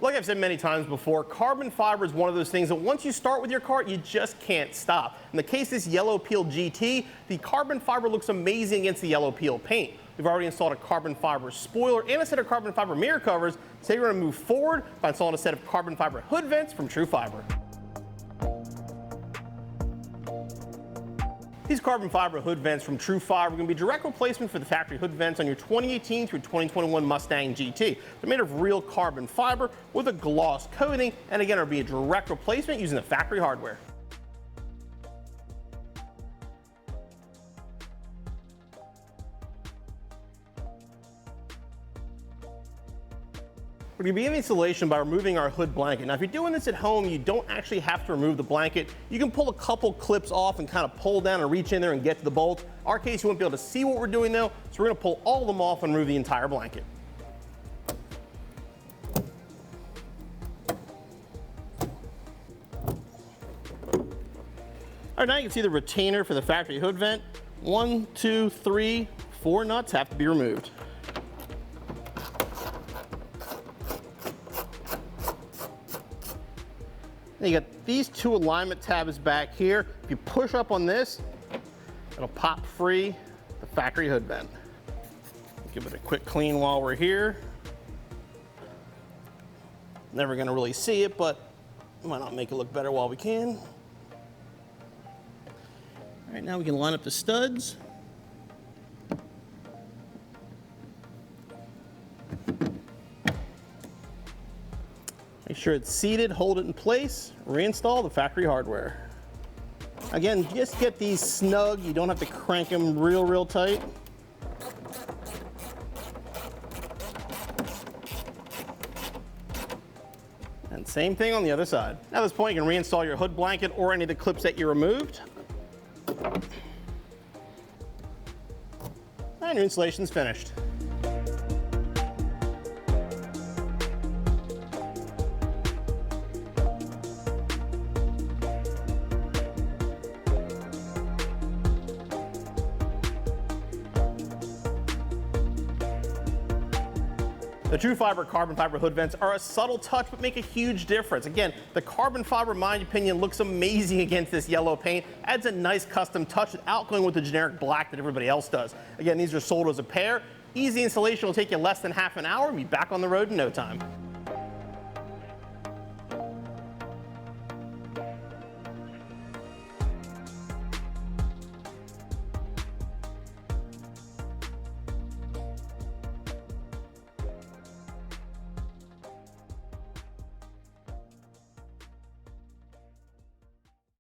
Like I've said many times before, carbon fiber is one of those things that once you start with your car, you just can't stop. In the case of this yellow peel GT, the carbon fiber looks amazing against the yellow peel paint. We've already installed a carbon fiber spoiler and a set of carbon fiber mirror covers. Today we're going to move forward by installing a set of carbon fiber hood vents from Trufiber. These carbon fiber hood vents from Trufiber are going to be direct replacement for the factory hood vents on your 2018 through 2021 Mustang GT. They're made of real carbon fiber with a gloss coating, and again, are be a direct replacement using the factory hardware. We're going to begin the installation by removing our hood blanket. Now, if you're doing this at home, you don't actually have to remove the blanket. You can pull a couple clips off and kind of pull down and reach in there and get to the bolt. In our case, you won't be able to see what we're doing though, so we're going to pull all of them off and remove the entire blanket. All right, now you can see the retainer for the factory hood vent. 1, 2, 3, 4 nuts have to be removed. Then you got these two alignment tabs back here. If you push up on this, it'll pop free the factory hood vent. Give it a quick clean while we're here. Never gonna really see it, but why not make it look better while we can. All right, now we can line up the studs. Make sure it's seated, hold it in place, reinstall the factory hardware. Again, just get these snug, you don't have to crank them real tight. And same thing on the other side. Now at this point you can reinstall your hood blanket or any of the clips that you removed. And your installation's finished. The Trufiber carbon fiber hood vents are a subtle touch but make a huge difference. Again, the carbon fiber, in my opinion, looks amazing against this yellow paint. Adds a nice custom touch without going with the generic black that everybody else does. Again, these are sold as a pair. Easy installation will take you less than half an hour and be back on the road in no time.